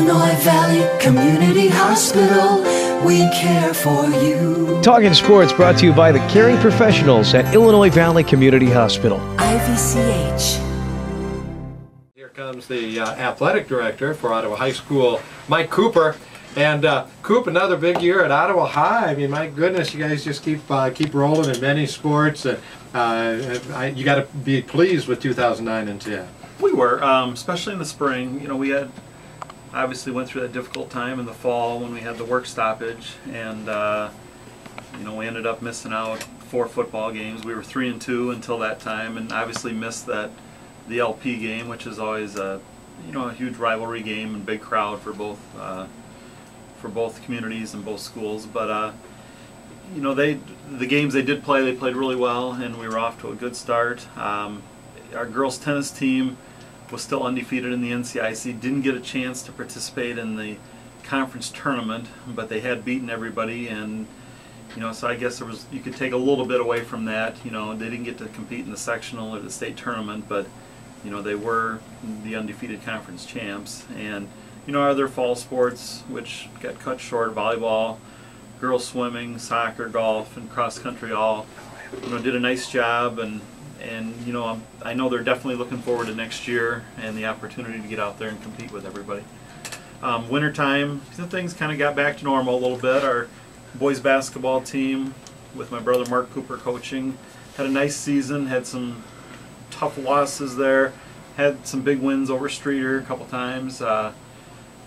Illinois Valley Community Hospital, we care for you. Talkin' Sports brought to you by the caring professionals at Illinois Valley Community Hospital. IVCH. Here comes the athletic director for Ottawa High School, Mike Cooper. And Coop, another big year at Ottawa High. I mean, my goodness, you guys just keep rolling in many sports. And you got to be pleased with 2009 and 10. We were, especially in the spring. You know, we had obviously went through that difficult time in the fall when we had the work stoppage, and you know, we ended up missing out 4 football games. We were 3-2 until that time, and obviously missed the LP game, which is always a huge rivalry game and big crowd for both communities and both schools. But you know, the games they did play, they played really well, and we were off to a good start. Our girls tennis team was still undefeated in the NCIC, didn't get a chance to participate in the conference tournament, but they had beaten everybody, and so I guess you could take a little bit away from that. They didn't get to compete in the sectional or the state tournament, but they were the undefeated conference champs. And our other fall sports, which got cut short, volleyball, girls swimming, soccer, golf, and cross country, all did a nice job. And I know they're definitely looking forward to next year and the opportunity to get out there and compete with everybody. Wintertime, things kind of got back to normal a little bit. Our boys basketball team, with my brother Mark Cooper coaching, had a nice season, had some tough losses there, had some big wins over Streeter a couple times,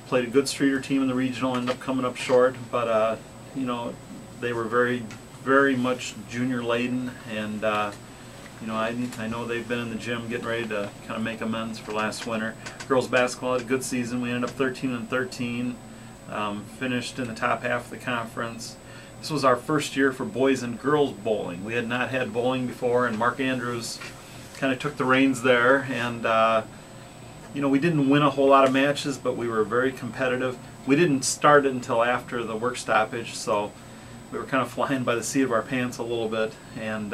played a good Streeter team in the regional, ended up coming up short, but they were very, very much junior laden, and I know they've been in the gym getting ready to kind of make amends for last winter. Girls basketball had a good season. We ended up 13-13, finished in the top half of the conference. This was our first year for boys and girls bowling. We had not had bowling before, and Mark Andrews kind of took the reins there. And we didn't win a whole lot of matches, but we were very competitive. We didn't start it until after the work stoppage, so we were kind of flying by the seat of our pants a little bit. And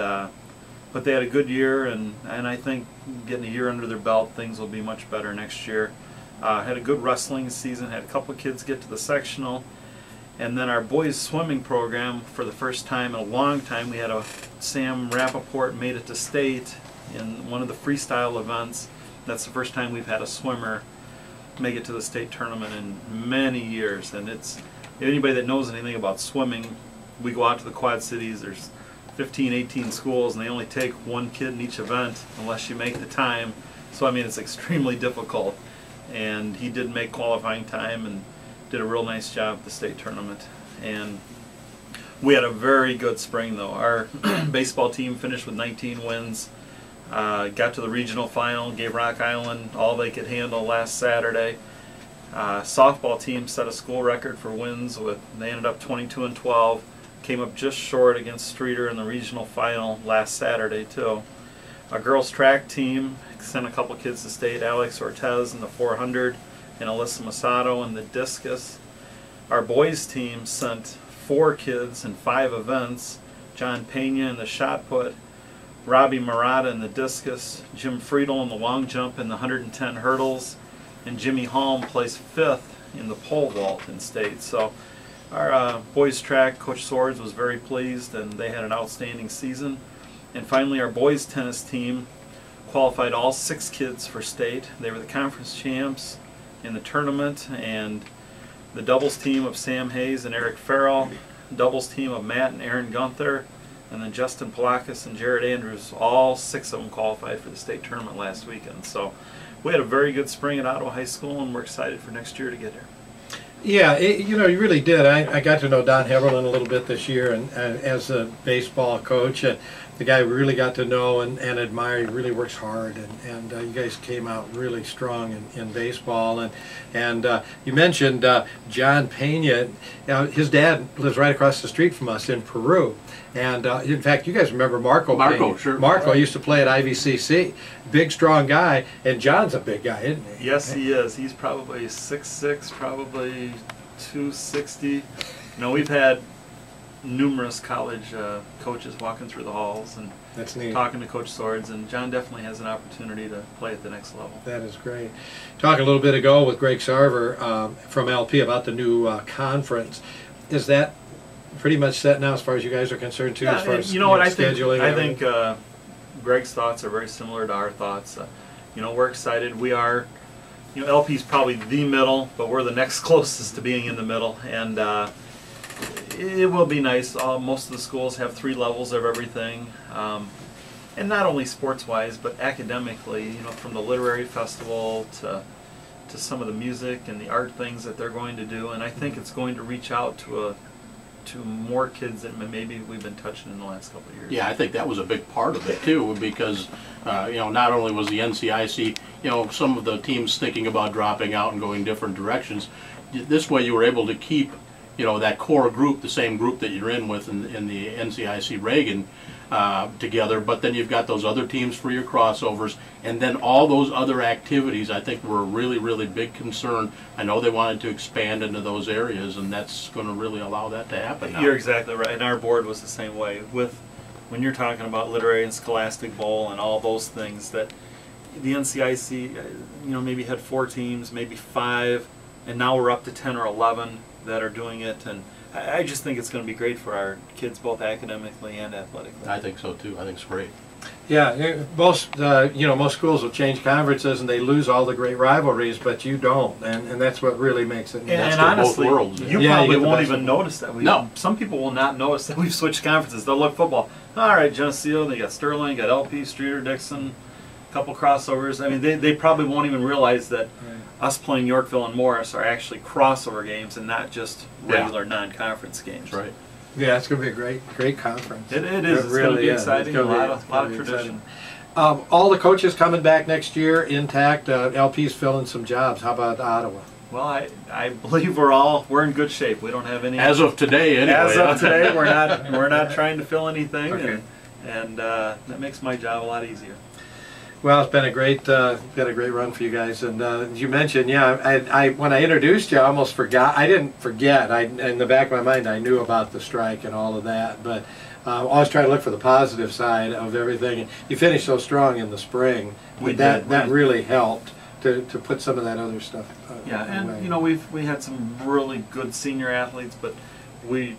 but they had a good year, and I think getting a year under their belt, things will be much better next year. Had a good wrestling season, had a couple of kids get to the sectional, and then our boys swimming program, for the first time in a long time, we had Sam Rappaport made it to state in one of the freestyle events. That's the first time we've had a swimmer make it to the state tournament in many years. And it's, anybody that knows anything about swimming, we go out to the Quad Cities, there's 15, 18 schools, and they only take one kid in each event unless you make the time. So I mean, it's extremely difficult. And he did make qualifying time and did a real nice job at the state tournament. And we had a very good spring, though. Our baseball team finished with 19 wins, got to the regional final, gave Rock Island all they could handle last Saturday. Softball team set a school record for wins. They ended up 22-12. Came up just short against Streeter in the regional final last Saturday, too. Our girls track team sent a couple kids to state, Alex Ortez in the 400 and Alyssa Masato in the discus. Our boys team sent 4 kids in 5 events, John Pena in the shot put, Robbie Murata in the discus, Jim Friedel in the long jump and the 110 hurdles, and Jimmy Holm placed 5th in the pole vault in state. So our boys track, Coach Swords was very pleased, and they had an outstanding season. And finally, our boys tennis team qualified all 6 kids for state. They were the conference champs in the tournament, and the doubles team of Sam Hayes and Eric Farrell, doubles team of Matt and Aaron Gunther, and then Justin Palakis and Jared Andrews, all 6 of them qualified for the state tournament last weekend. So we had a very good spring at Ottawa High School, and we're excited for next year to get here. Yeah, you really did. I got to know Don Heberlin a little bit this year, and as a baseball coach, the guy we really got to know and admire. He really works hard, and you guys came out really strong in baseball. And you mentioned John Pena. His dad lives right across the street from us in Peru. And in fact, you guys remember Marco Pena. Sure. Marco used to play at IVCC. Big, strong guy, and John's a big guy, isn't he? Yes, he is. He's probably 6'6", probably 260. We've had numerous college coaches walking through the halls, and That's neat. talking to Coach Swords, and John definitely has an opportunity to play at the next level. That is great. Talking a little bit ago with Greg Sarver from LP about the new conference. Is that pretty much set now as far as you guys are concerned too? Yeah, as far as you know what, I scheduling? think Greg's thoughts are very similar to our thoughts. You know, we're excited. We are, you know, LP's probably the middle, but we're the next closest to being in the middle, and it will be nice. Most of the schools have 3 levels of everything, and not only sports-wise, but academically. You know, from the literary festival to some of the music and the art things that they're going to do, and I think it's going to reach out to more kids that maybe we've been touching in the last couple of years. Yeah, I think that was a big part of it too, because you know, not only was the NCIC, you know, some of the teams thinking about dropping out and going different directions. This way, you were able to keep, you know, that core group, the same group that you're in with in the NCIC Reagan together, but then you've got those other teams for your crossovers, and then all those other activities I think were a really, really big concern. I know they wanted to expand into those areas, and that's going to really allow that to happen now. You're exactly right, and our board was the same way. When you're talking about literary and scholastic bowl and all those things, that the NCIC, you know, maybe had 4 teams, maybe 5, and now we're up to 10 or 11 that are doing it, and I just think it's going to be great for our kids, both academically and athletically. I think so too. I think it's great. Yeah, most you know, most schools will change conferences and they lose all the great rivalries, but you don't, and that's what really makes it. And honestly, both worlds. you Yeah, probably you get the won't best even of notice that. No. Some people will not notice that we've switched conferences. They'll look football. All right, Geneseo, they got Sterling, got LP, Streeter, Dixon, a couple crossovers. I mean, they probably won't even realize that us playing Yorkville and Morris are actually crossover games and not just regular non-conference games. That's right. Yeah, it's going to be a great conference. It is. It's going to be exciting. A lot of tradition. All the coaches coming back next year intact. LP's filling some jobs. How about Ottawa? Well, I believe we're in good shape. We don't have any. As of today, anyway. As of today, we're not trying to fill anything, Okay. and that makes my job a lot easier. Well, it's been a great run for you guys. And as you mentioned, yeah, I when I introduced you, I almost forgot. I didn't forget. In the back of my mind, I knew about the strike and all of that, but always try to look for the positive side of everything. And you finished so strong in the spring. That really helped to put some of that other stuff. Yeah, and away. you know, we had some really good senior athletes, but we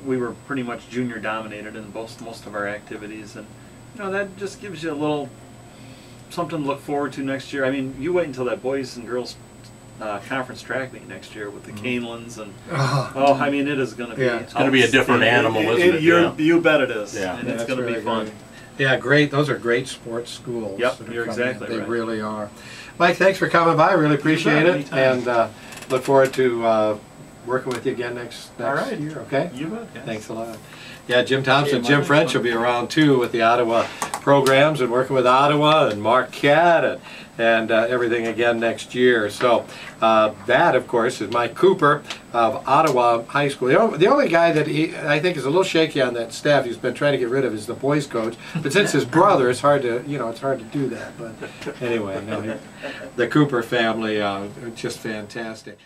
were pretty much junior dominated in most of our activities, and you know, that just gives you a little something to look forward to next year. I mean, you wait until that boys and girls conference track meet next year with the Canelands, and I mean, it is going to be Yeah. It's going to be a different animal, isn't it? You bet it is. Yeah. And Yeah, it's that's going to be really fun. great. Yeah, great. Those are great sports schools. Yep, that are you're coming. exactly They right. really are. Mike, thanks for coming by. Really appreciate it, anytime. and look forward to working with you again next All right. year. Okay. You bet. Yes. Thanks a lot. Yeah, Jim Thompson, Jim French will be around too with the Ottawa programs and working with Ottawa and Marquette and everything again next year. So that, of course, is Mike Cooper of Ottawa High School. The only guy that I think is a little shaky on that staff he's been trying to get rid of is the boys coach. But since his brother, it's hard to do that. But anyway, no, the Cooper family, just fantastic.